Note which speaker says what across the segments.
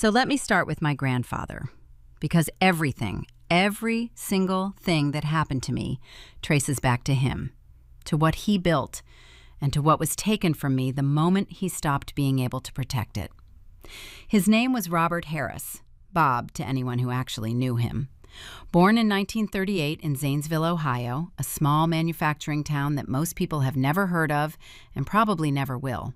Speaker 1: So let me start with my grandfather, because every single thing that happened to me traces back to him, to what he built, and to what was taken from me the moment he stopped being able to protect it. His name was Robert Harris, Bob to anyone who actually knew him. Born in 1938 in Zanesville, Ohio, a small manufacturing town that most people have never heard of and probably never will.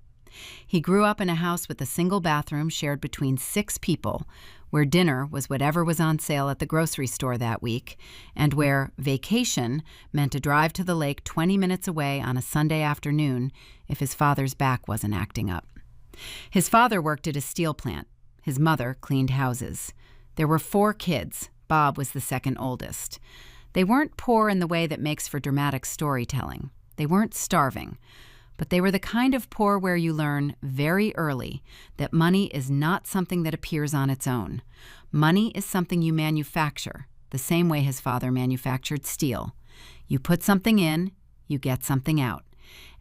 Speaker 1: He grew up in a house with a single bathroom shared between 6 people, where dinner was whatever was on sale at the grocery store that week, and where vacation meant a drive to the lake 20 minutes away on a Sunday afternoon if his father's back wasn't acting up. His father worked at a steel plant. His mother cleaned houses. There were 4 kids. Bob was the second oldest. They weren't poor in the way that makes for dramatic storytelling. They weren't starving. But they were the kind of poor where you learn very early that money is not something that appears on its own. Money is something you manufacture, the same way his father manufactured steel. You put something in, you get something out.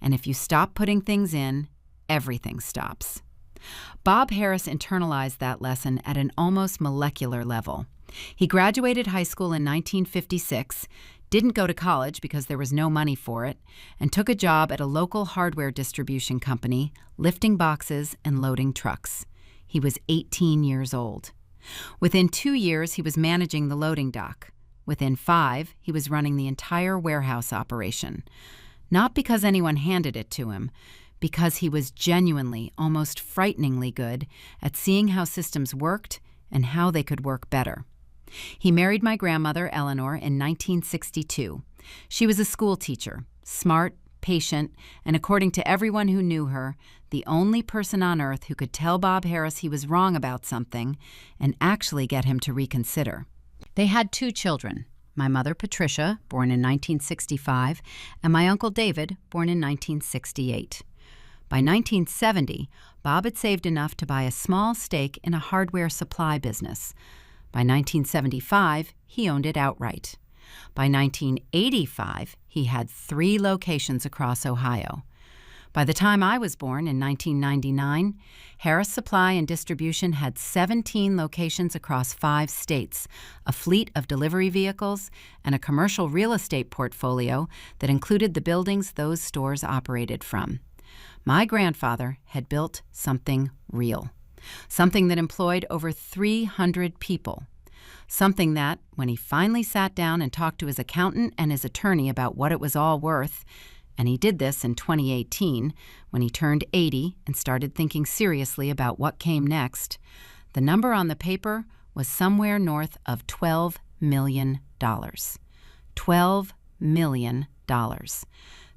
Speaker 1: And if you stop putting things in, everything stops. Bob Harris internalized that lesson at an almost molecular level. He graduated high school in 1956, didn't go to college because there was no money for it, and took a job at a local hardware distribution company, lifting boxes and loading trucks. He was 18 years old. Within 2 years, he was managing the loading dock. Within 5, he was running the entire warehouse operation. Not because anyone handed it to him, because he was genuinely, almost frighteningly good at seeing how systems worked and how they could work better. He married my grandmother, Eleanor, in 1962. She was a school teacher, smart, patient, and according to everyone who knew her, the only person on earth who could tell Bob Harris he was wrong about something and actually get him to reconsider. They had 2 children, my mother, Patricia, born in 1965, and my uncle David, born in 1968. By 1970, Bob had saved enough to buy a small stake in a hardware supply business. By 1975, he owned it outright. By 1985, he had 3 locations across Ohio. By the time I was born in 1999, Harris Supply and Distribution had 17 locations across 5 states, a fleet of delivery vehicles, and a commercial real estate portfolio that included the buildings those stores operated from. My grandfather had built something real. Something that employed over 300 people. Something that, when he finally sat down and talked to his accountant and his attorney about what it was all worth, and he did this in 2018, when he turned 80 and started thinking seriously about what came next, the number on the paper was somewhere north of $12 million. $12 million.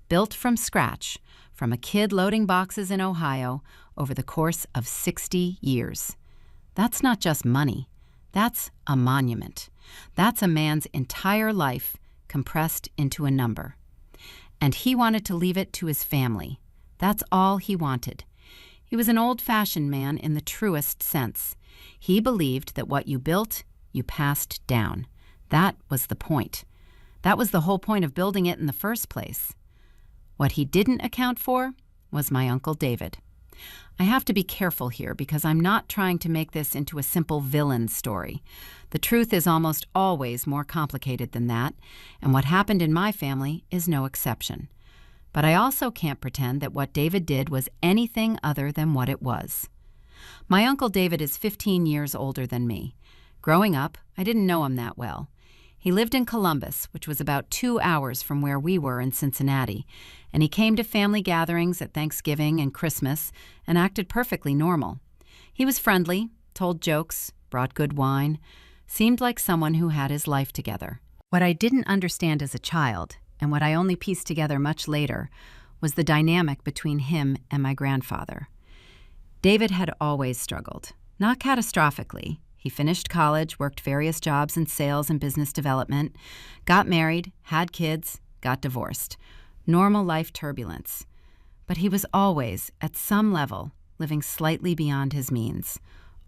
Speaker 1: Built from scratch, from a kid loading boxes in Ohio over the course of 60 years. That's not just money. That's a monument. That's a man's entire life compressed into a number. And he wanted to leave it to his family. That's all he wanted. He was an old-fashioned man in the truest sense. He believed that what you built, you passed down. That was the point. That was the whole point of building it in the first place. What he didn't account for was my Uncle David. I have to be careful here because I'm not trying to make this into a simple villain story. The truth is almost always more complicated than that, and what happened in my family is no exception. But I also can't pretend that what David did was anything other than what it was. My Uncle David is 15 years older than me. Growing up, I didn't know him that well. He lived in Columbus, which was about 2 hours from where we were in Cincinnati, and he came to family gatherings at Thanksgiving and Christmas and acted perfectly normal. He was friendly, told jokes, brought good wine, seemed like someone who had his life together. What I didn't understand as a child, and what I only pieced together much later, was the dynamic between him and my grandfather. David had always struggled, not catastrophically. He finished college, worked various jobs in sales and business development, got married, had kids, got divorced. Normal life turbulence. But he was always, at some level, living slightly beyond his means.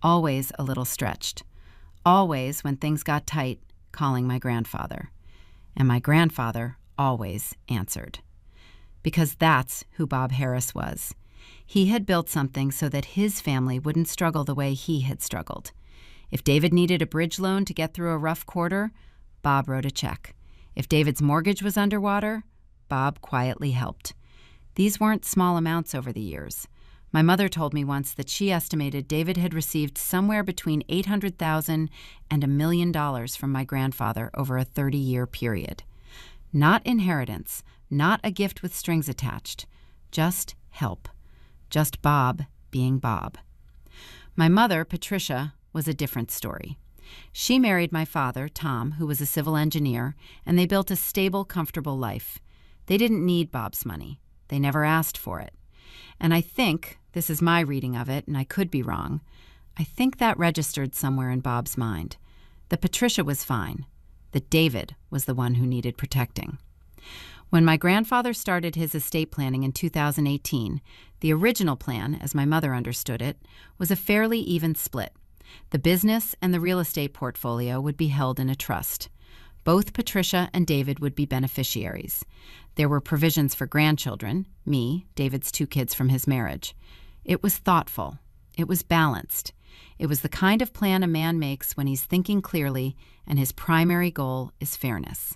Speaker 1: Always a little stretched. Always, when things got tight, calling my grandfather. And my grandfather always answered. Because that's who Bob Harris was. He had built something so that his family wouldn't struggle the way he had struggled. If David needed a bridge loan to get through a rough quarter, Bob wrote a check. If David's mortgage was underwater, Bob quietly helped. These weren't small amounts over the years. My mother told me once that she estimated David had received somewhere between $800,000 and $1 million from my grandfather over a 30-year period. Not inheritance, not a gift with strings attached, just help. Just Bob being Bob. My mother, Patricia, was a different story. She married my father, Tom, who was a civil engineer, and they built a stable, comfortable life. They didn't need Bob's money. They never asked for it. And I think, this is my reading of it, and I could be wrong, I think that registered somewhere in Bob's mind. That Patricia was fine. That David was the one who needed protecting. When my grandfather started his estate planning in 2018, the original plan, as my mother understood it, was a fairly even split. The business and the real estate portfolio would be held in a trust. Both Patricia and David would be beneficiaries. There were provisions for grandchildren, me, David's 2 kids from his marriage. It was thoughtful. It was balanced. It was the kind of plan a man makes when he's thinking clearly and his primary goal is fairness.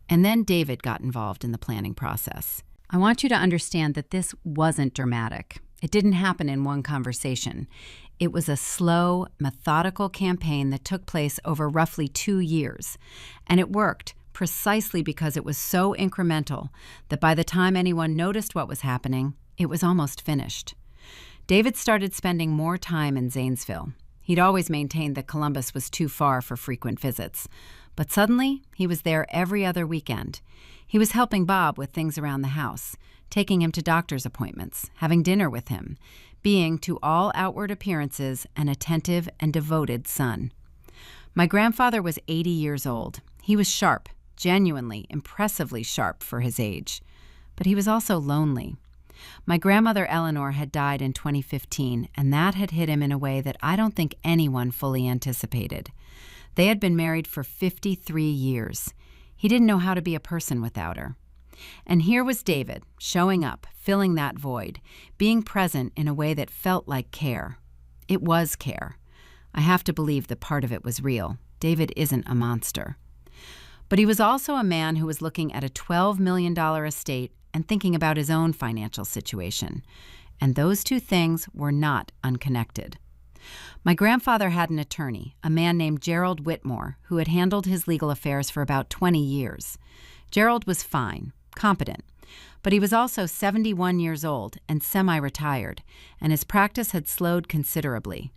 Speaker 1: And then David got involved in the planning process. I want you to understand that this wasn't dramatic. It didn't happen in one conversation. It was a slow, methodical campaign that took place over roughly 2 years. And it worked precisely because it was so incremental that by the time anyone noticed what was happening, it was almost finished. David started spending more time in Zanesville. He'd always maintained that Columbus was too far for frequent visits. But suddenly, he was there every other weekend. He was helping Bob with things around the house, taking him to doctor's appointments, having dinner with him, being, to all outward appearances, an attentive and devoted son. My grandfather was 80 years old. He was sharp, genuinely, impressively sharp for his age. But he was also lonely. My grandmother Eleanor had died in 2015, and that had hit him in a way that I don't think anyone fully anticipated. They had been married for 53 years. He didn't know how to be a person without her. And here was David, showing up, filling that void, being present in a way that felt like care. It was care. I have to believe that part of it was real. David isn't a monster. But he was also a man who was looking at a $12 million estate and thinking about his own financial situation. And those two things were not unconnected. My grandfather had an attorney, a man named Gerald Whitmore, who had handled his legal affairs for about 20 years. Gerald was fine, competent, but he was also 71 years old and semi-retired, and his practice had slowed considerably.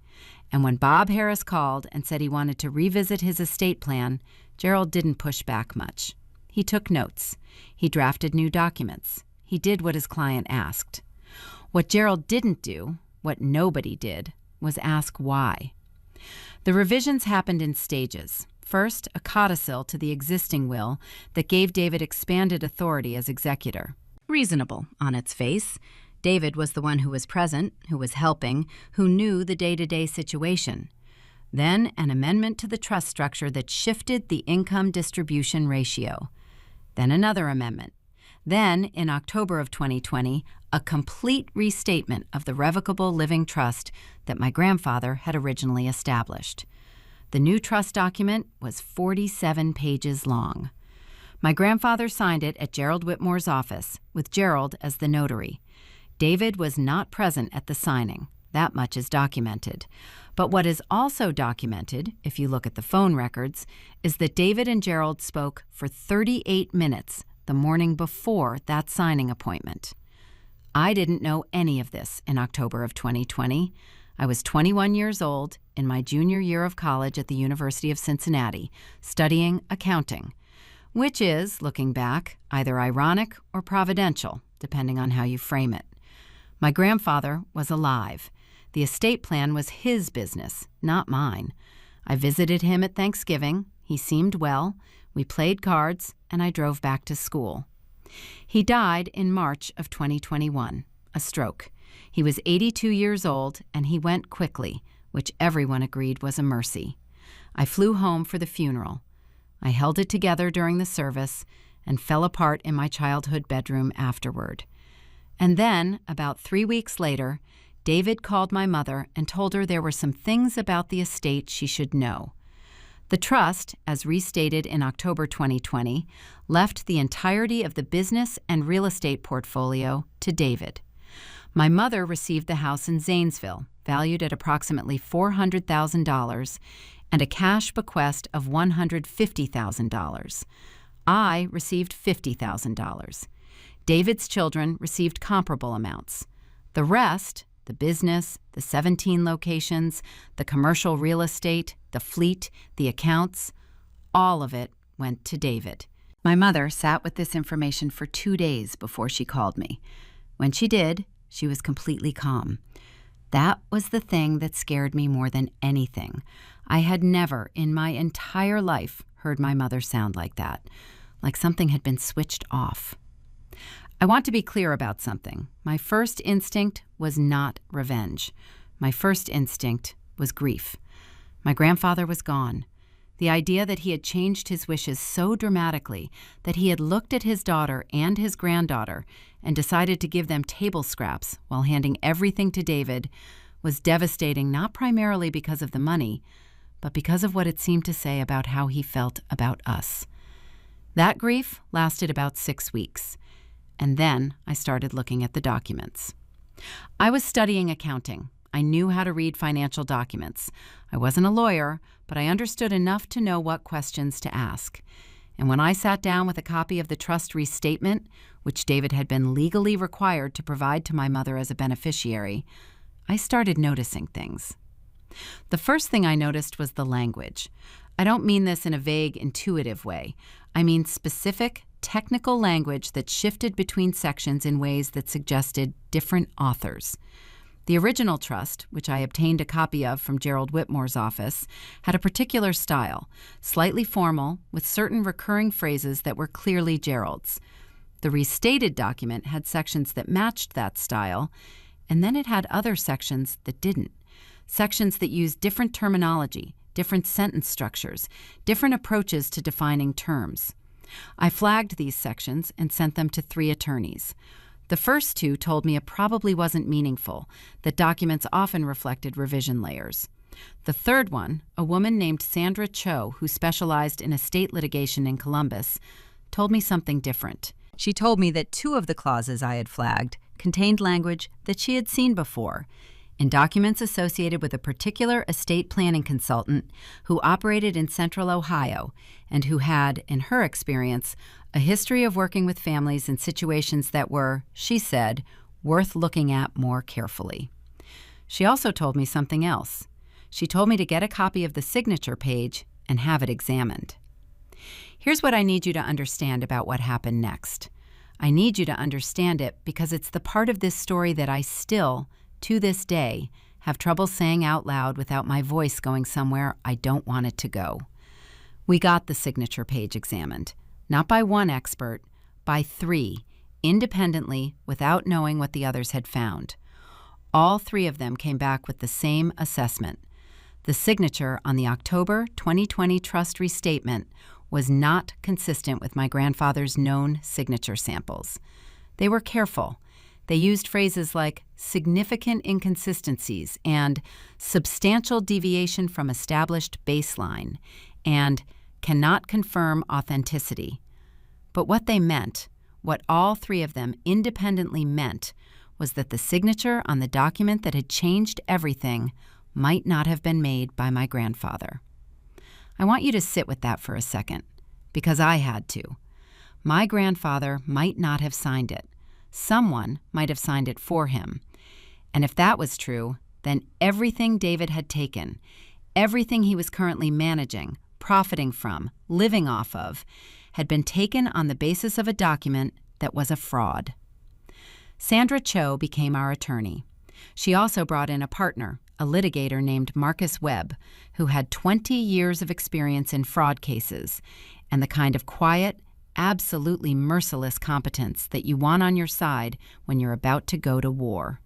Speaker 1: And when Bob Harris called and said he wanted to revisit his estate plan, Gerald didn't push back much. He took notes. He drafted new documents. He did what his client asked. What Gerald didn't do, what nobody did, was ask why. The revisions happened in stages. First, a codicil to the existing will that gave David expanded authority as executor. Reasonable on its face. David was the one who was present, who was helping, who knew the day-to-day situation. Then an amendment to the trust structure that shifted the income distribution ratio. Then another amendment. Then, in October of 2020, a complete restatement of the revocable living trust that my grandfather had originally established. The new trust document was 47 pages long. My grandfather signed it at Gerald Whitmore's office, with Gerald as the notary. David was not present at the signing. That much is documented. But what is also documented, if you look at the phone records, is that David and Gerald spoke for 38 minutes the morning before that signing appointment. I didn't know any of this in October of 2020. I was 21 years old in my junior year of college at the University of Cincinnati, studying accounting, which is, looking back, either ironic or providential, depending on how you frame it. My grandfather was alive. The estate plan was his business, not mine. I visited him at Thanksgiving. He seemed well. We played cards, and I drove back to school. He died in March of 2021, a stroke. He was 82 years old, and he went quickly, which everyone agreed was a mercy. I flew home for the funeral. I held it together during the service and fell apart in my childhood bedroom afterward. And then, about 3 weeks later, David called my mother and told her there were some things about the estate she should know. The trust, as restated in October 2020, left the entirety of the business and real estate portfolio to David. My mother received the house in Zanesville, valued at approximately $400,000, and a cash bequest of $150,000. I received $50,000. David's children received comparable amounts. The rest, the business, the 17 locations, the commercial real estate, the fleet, the accounts, all of it went to David. My mother sat with this information for 2 days before she called me. When she did, she was completely calm. That was the thing that scared me more than anything. I had never in my entire life heard my mother sound like that, like something had been switched off. I want to be clear about something. My first instinct was not revenge. My first instinct was grief. My grandfather was gone. The idea that he had changed his wishes so dramatically that he had looked at his daughter and his granddaughter and decided to give them table scraps while handing everything to David was devastating, not primarily because of the money, but because of what it seemed to say about how he felt about us. That grief lasted about 6 weeks. And then I started looking at the documents. I was studying accounting. I knew how to read financial documents. I wasn't a lawyer, but I understood enough to know what questions to ask. And when I sat down with a copy of the trust restatement, which David had been legally required to provide to my mother as a beneficiary, I started noticing things. The first thing I noticed was the language. I don't mean this in a vague, intuitive way. I mean specific, technical language that shifted between sections in ways that suggested different authors. The original trust, which I obtained a copy of from Gerald Whitmore's office, had a particular style, slightly formal, with certain recurring phrases that were clearly Gerald's. The restated document had sections that matched that style, and then it had other sections that didn't. Sections that used different terminology, different sentence structures, different approaches to defining terms. I flagged these sections and sent them to 3 attorneys. The first 2 told me it probably wasn't meaningful, that documents often reflected revision layers. The third one, a woman named Sandra Cho, who specialized in estate litigation in Columbus, told me something different. She told me that 2 of the clauses I had flagged contained language that she had seen before, in documents associated with a particular estate planning consultant who operated in Central Ohio and who had, in her experience, a history of working with families in situations that were, she said, worth looking at more carefully. She also told me something else. She told me to get a copy of the signature page and have it examined. Here's what I need you to understand about what happened next. I need you to understand it because it's the part of this story that I still, to this day, have trouble saying out loud without my voice going somewhere I don't want it to go. We got the signature page examined, not by one expert, by 3, independently, without knowing what the others had found. All 3 of them came back with the same assessment. The signature on the October 2020 trust restatement was not consistent with my grandfather's known signature samples. They were careful. They used phrases like significant inconsistencies and substantial deviation from established baseline and cannot confirm authenticity. But what they meant, what all 3 of them independently meant, was that the signature on the document that had changed everything might not have been made by my grandfather. I want you to sit with that for a second, because I had to. My grandfather might not have signed it. Someone might have signed it for him. And if that was true, then everything David had taken, everything he was currently managing, profiting from, living off of, had been taken on the basis of a document that was a fraud. Sandra Cho became our attorney. She also brought in a partner, a litigator named Marcus Webb, who had 20 years of experience in fraud cases and the kind of quiet, absolutely merciless competence that you want on your side when you're about to go to war.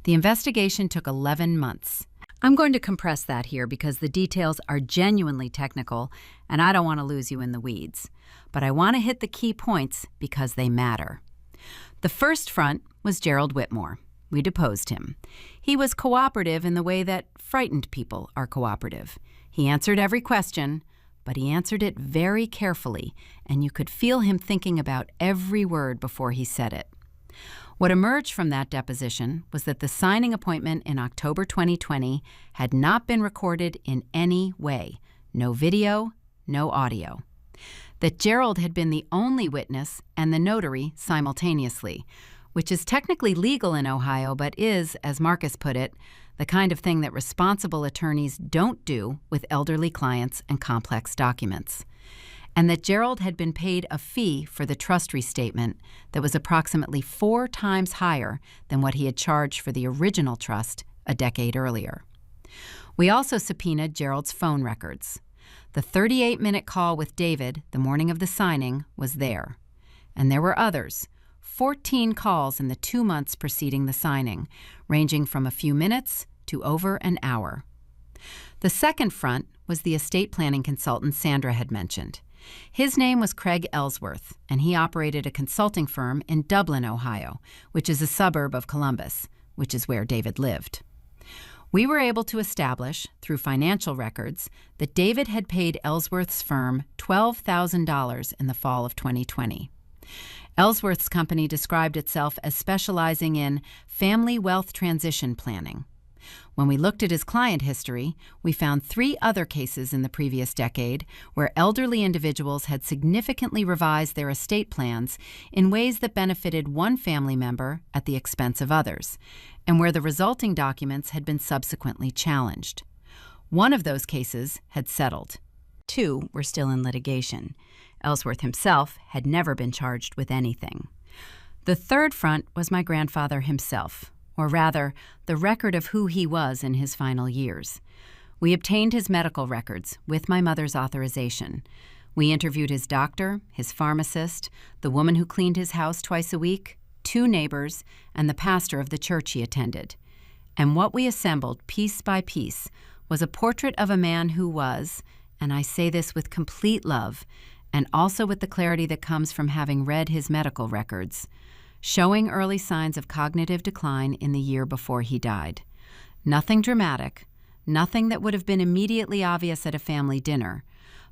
Speaker 1: The investigation took 11 months. I'm going to compress that here because the details are genuinely technical and I don't want to lose you in the weeds. But I want to hit the key points because they matter. The first front, was Gerald Whitmore. We deposed him. He was cooperative in the way that frightened people are cooperative. He answered every question, but he answered it very carefully, and you could feel him thinking about every word before he said it. What emerged from that deposition was that the signing appointment in October 2020 had not been recorded in any way. No video, no audio. That Gerald had been the only witness and the notary simultaneously, which is technically legal in Ohio, but is, as Marcus put it, the kind of thing that responsible attorneys don't do with elderly clients and complex documents. And that Gerald had been paid a fee for the trust restatement that was approximately 4 times higher than what he had charged for the original trust a decade earlier. We also subpoenaed Gerald's phone records. The 38-minute call with David the morning of the signing was there. And there were others, 14 calls in the 2 months preceding the signing, ranging from a few minutes to over an hour. The second front was the estate planning consultant Sandra had mentioned. His name was Craig Ellsworth, and he operated a consulting firm in Dublin, Ohio, which is a suburb of Columbus, which is where David lived. We were able to establish, through financial records, that David had paid Ellsworth's firm $12,000 in the fall of 2020. Ellsworth's company described itself as specializing in family wealth transition planning. When we looked at his client history, we found 3 other cases in the previous decade where elderly individuals had significantly revised their estate plans in ways that benefited one family member at the expense of others, and where the resulting documents had been subsequently challenged. One of those cases had settled. 2 were still in litigation. Ellsworth himself had never been charged with anything. The third front was my grandfather himself, or rather, the record of who he was in his final years. We obtained his medical records with my mother's authorization. We interviewed his doctor, his pharmacist, the woman who cleaned his house twice a week, 2 neighbors, and the pastor of the church he attended. And what we assembled piece by piece was a portrait of a man who was, and I say this with complete love, and also with the clarity that comes from having read his medical records, showing early signs of cognitive decline in the year before he died. Nothing dramatic, nothing that would have been immediately obvious at a family dinner,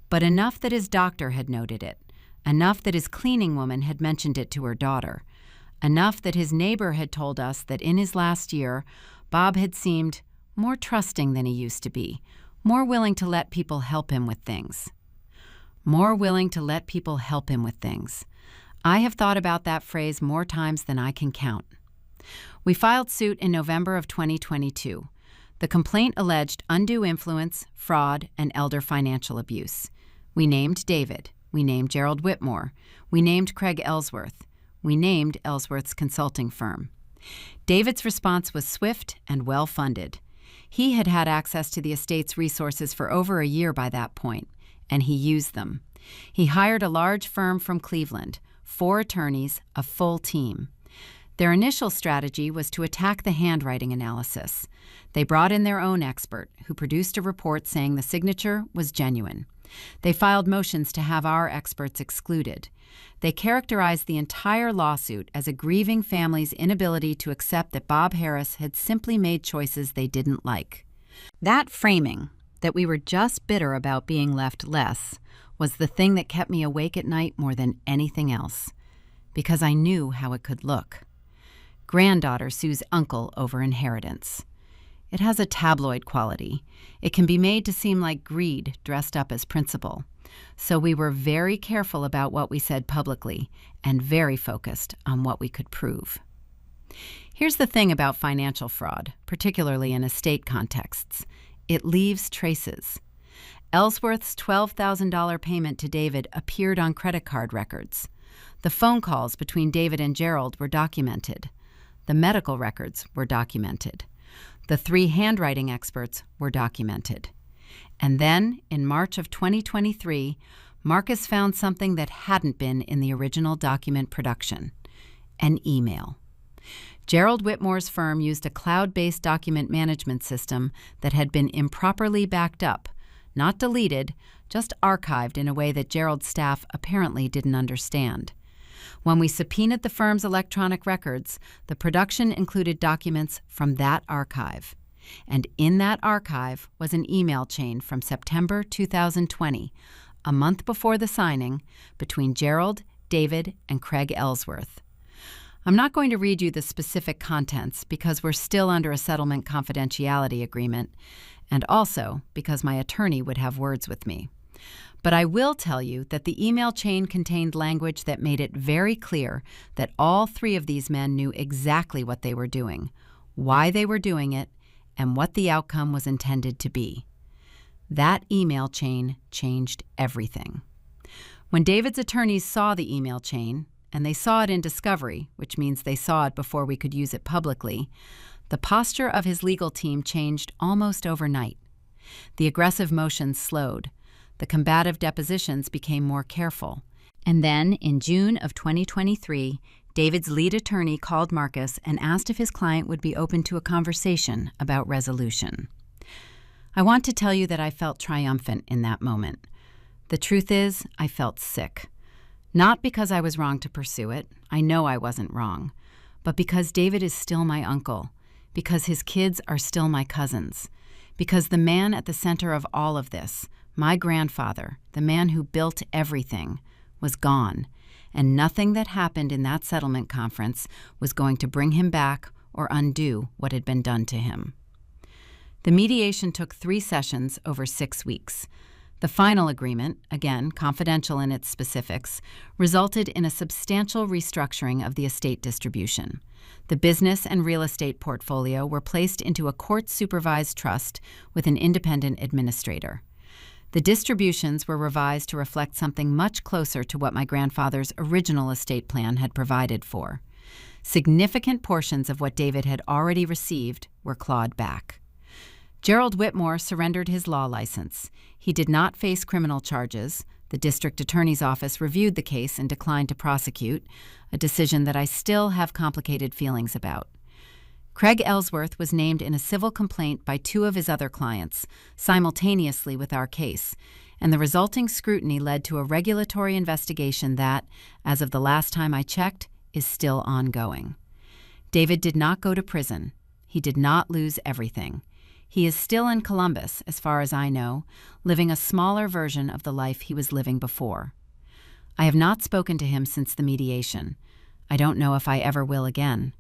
Speaker 1: but enough that his doctor had noted it, enough that his cleaning woman had mentioned it to her daughter, enough that his neighbor had told us that in his last year, Bob had seemed more trusting than he used to be, more willing to let people help him with things. More willing to let people help him with things. I have thought about that phrase more times than I can count. We filed suit in November of 2022. The complaint alleged undue influence, fraud, and elder financial abuse. We named David. We named Gerald Whitmore. We named Craig Ellsworth. We named Ellsworth's consulting firm. David's response was swift and well-funded. He had had access to the estate's resources for over a year by that point, and he used them. He hired a large firm from Cleveland, 4 attorneys, a full team. Their initial strategy was to attack the handwriting analysis. They brought in their own expert, who produced a report saying the signature was genuine. They filed motions to have our experts excluded. They characterized the entire lawsuit as a grieving family's inability to accept that Bob Harris had simply made choices they didn't like. That framing, that we were just bitter about being left less, was the thing that kept me awake at night more than anything else, because I knew how it could look. Granddaughter sues uncle over inheritance. It has a tabloid quality. It can be made to seem like greed dressed up as principle. So we were very careful about what we said publicly and very focused on what we could prove. Here's the thing about financial fraud, particularly in estate contexts. It leaves traces. Ellsworth's $12,000 payment to David appeared on credit card records. The phone calls between David and Gerald were documented. The medical records were documented. The 3 handwriting experts were documented. And then, in March of 2023, Marcus found something that hadn't been in the original document production: an email. Gerald Whitmore's firm used a cloud-based document management system that had been improperly backed up, not deleted, just archived in a way that Gerald's staff apparently didn't understand. When we subpoenaed the firm's electronic records, the production included documents from that archive. And in that archive was an email chain from September 2020, a month before the signing, between Gerald, David, and Craig Ellsworth. I'm not going to read you the specific contents because we're still under a settlement confidentiality agreement, and also because my attorney would have words with me. But I will tell you that the email chain contained language that made it very clear that all three of these men knew exactly what they were doing, why they were doing it, and what the outcome was intended to be. That email chain changed everything. When David's attorneys saw the email chain, and they saw it in discovery, which means they saw it before we could use it publicly, the posture of his legal team changed almost overnight. The aggressive motions slowed. The combative depositions became more careful. And then, in June of 2023, David's lead attorney called Marcus and asked if his client would be open to a conversation about resolution. I want to tell you that I felt triumphant in that moment. The truth is, I felt sick. Not because I was wrong to pursue it, I know I wasn't wrong, but because David is still my uncle, because his kids are still my cousins, because the man at the center of all of this, my grandfather, the man who built everything, was gone, and nothing that happened in that settlement conference was going to bring him back or undo what had been done to him. The mediation took 3 sessions over 6 weeks. The final agreement, again confidential in its specifics, resulted in a substantial restructuring of the estate distribution. The business and real estate portfolio were placed into a court-supervised trust with an independent administrator. The distributions were revised to reflect something much closer to what my grandfather's original estate plan had provided for. Significant portions of what David had already received were clawed back. Gerald Whitmore surrendered his law license. He did not face criminal charges. The district attorney's office reviewed the case and declined to prosecute, a decision that I still have complicated feelings about. Craig Ellsworth was named in a civil complaint by 2 of his other clients, simultaneously with our case, and the resulting scrutiny led to a regulatory investigation that, as of the last time I checked, is still ongoing. David did not go to prison. He did not lose everything. He is still in Columbus, as far as I know, living a smaller version of the life he was living before. I have not spoken to him since the mediation. I don't know if I ever will again.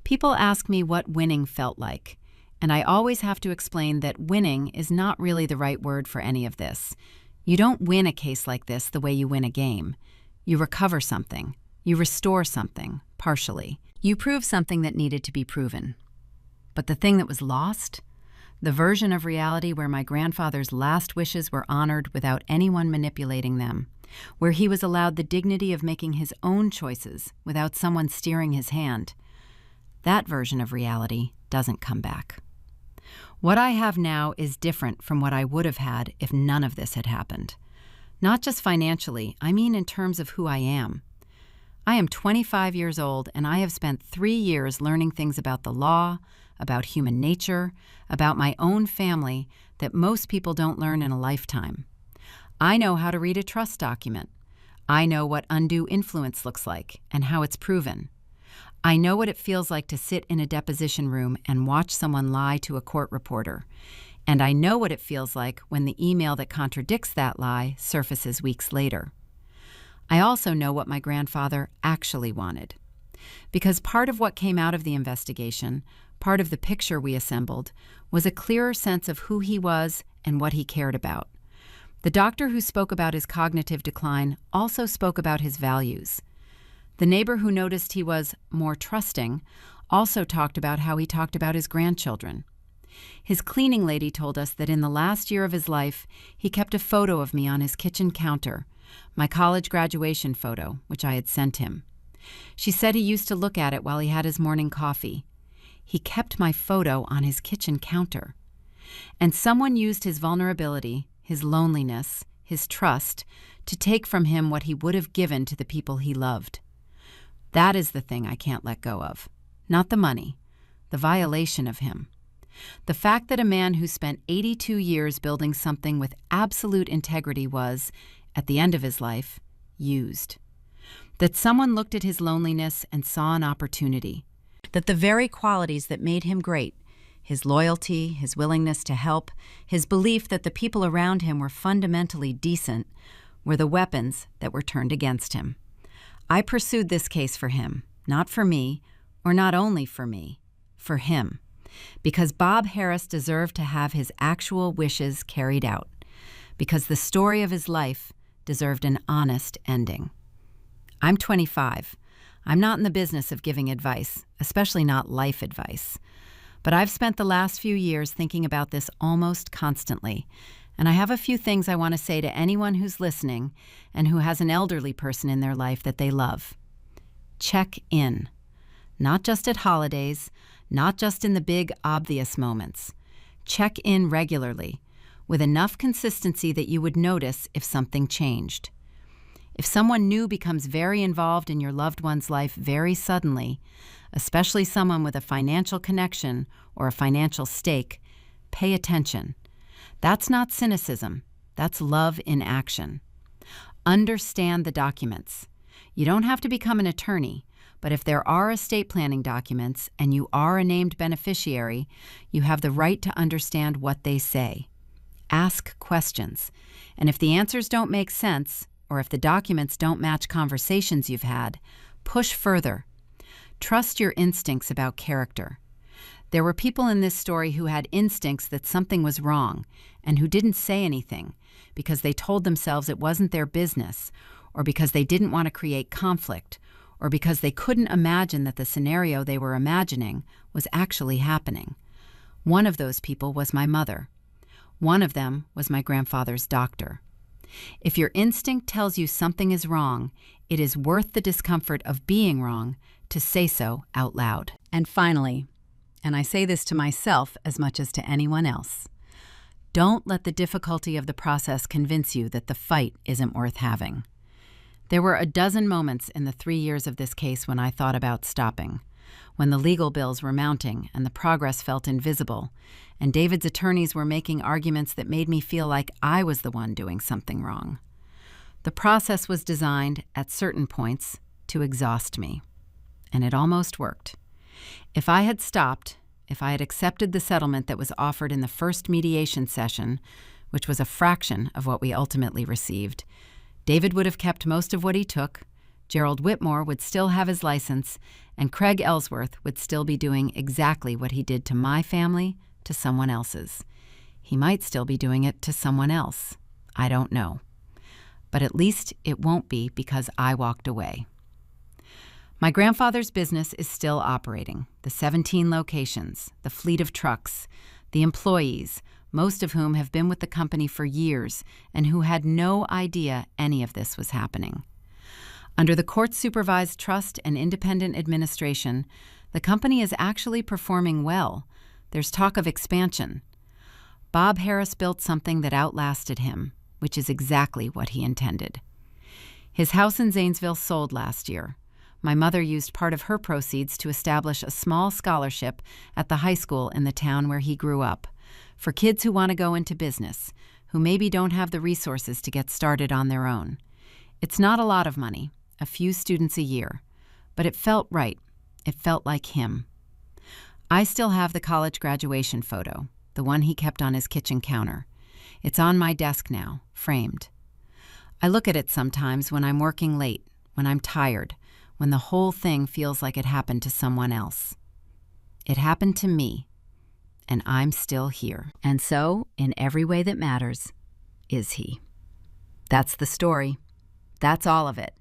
Speaker 1: People ask me what winning felt like, and I always have to explain that winning is not really the right word for any of this. You don't win a case like this the way you win a game. You recover something. You restore something, partially. You prove something that needed to be proven. But the thing that was lost? The version of reality where my grandfather's last wishes were honored without anyone manipulating them, where he was allowed the dignity of making his own choices without someone steering his hand. That version of reality doesn't come back. What I have now is different from what I would have had if none of this had happened. Not just financially, I mean in terms of who I am. I am 25 years old, and I have spent 3 years learning things about the law, about human nature, about my own family that most people don't learn in a lifetime. I know how to read a trust document. I know what undue influence looks like and how it's proven. I know what it feels like to sit in a deposition room and watch someone lie to a court reporter. And I know what it feels like when the email that contradicts that lie surfaces weeks later. I also know what my grandfather actually wanted. Because part of what came out of the investigation, part of the picture we assembled, was a clearer sense of who he was and what he cared about. The doctor who spoke about his cognitive decline also spoke about his values. The neighbor who noticed he was more trusting also talked about how he talked about his grandchildren. His cleaning lady told us that in the last year of his life, he kept a photo of me on his kitchen counter, my college graduation photo, which I had sent him. She said he used to look at it while he had his morning coffee. He kept my photo on his kitchen counter. And someone used his vulnerability, his loneliness, his trust, to take from him what he would have given to the people he loved. That is the thing I can't let go of. Not the money, the violation of him. The fact that a man who spent 82 years building something with absolute integrity was, at the end of his life, used. That someone looked at his loneliness and saw an opportunity. That the very qualities that made him great, his loyalty, his willingness to help, his belief that the people around him were fundamentally decent, were the weapons that were turned against him. I pursued this case for him, not for me, or not only for me, for him, because Bob Harris deserved to have his actual wishes carried out, because the story of his life deserved an honest ending. I'm 25. I'm not in the business of giving advice, especially not life advice. But I've spent the last few years thinking about this almost constantly, and I have a few things I want to say to anyone who's listening and who has an elderly person in their life that they love. Check in. Not just at holidays, not just in the big, obvious moments. Check in regularly, with enough consistency that you would notice if something changed. If someone new becomes very involved in your loved one's life very suddenly, especially someone with a financial connection or a financial stake, pay attention. That's not cynicism. That's love in action. Understand the documents. You don't have to become an attorney, but if there are estate planning documents and you are a named beneficiary, you have the right to understand what they say. Ask questions, and if the answers don't make sense, or if the documents don't match conversations you've had, push further. Trust your instincts about character. There were people in this story who had instincts that something was wrong and who didn't say anything because they told themselves it wasn't their business, or because they didn't want to create conflict, or because they couldn't imagine that the scenario they were imagining was actually happening. One of those people was my mother. One of them was my grandfather's doctor. If your instinct tells you something is wrong, it is worth the discomfort of being wrong to say so out loud. And finally, and I say this to myself as much as to anyone else, don't let the difficulty of the process convince you that the fight isn't worth having. There were a dozen moments in the 3 years of this case when I thought about stopping, when the legal bills were mounting and the progress felt invisible, and David's attorneys were making arguments that made me feel like I was the one doing something wrong. The process was designed, at certain points, to exhaust me, and it almost worked. If I had stopped, if I had accepted the settlement that was offered in the first mediation session, which was a fraction of what we ultimately received, David would have kept most of what he took, Gerald Whitmore would still have his license, and Craig Ellsworth would still be doing exactly what he did to my family, to someone else's. He might still be doing it to someone else. I don't know. But at least it won't be because I walked away. My grandfather's business is still operating. The 17 locations, the fleet of trucks, the employees, most of whom have been with the company for years and who had no idea any of this was happening. Under the court-supervised trust and independent administration, the company is actually performing well. There's talk of expansion. Bob Harris built something that outlasted him, which is exactly what he intended. His house in Zanesville sold last year. My mother used part of her proceeds to establish a small scholarship at the high school in the town where he grew up, for kids who want to go into business, who maybe don't have the resources to get started on their own. It's not a lot of money, a few students a year, but it felt right. It felt like him. I still have the college graduation photo, the one he kept on his kitchen counter. It's on my desk now, framed. I look at it sometimes when I'm working late, when I'm tired, when the whole thing feels like it happened to someone else. It happened to me, and I'm still here. And so, in every way that matters, is he. That's the story. That's all of it.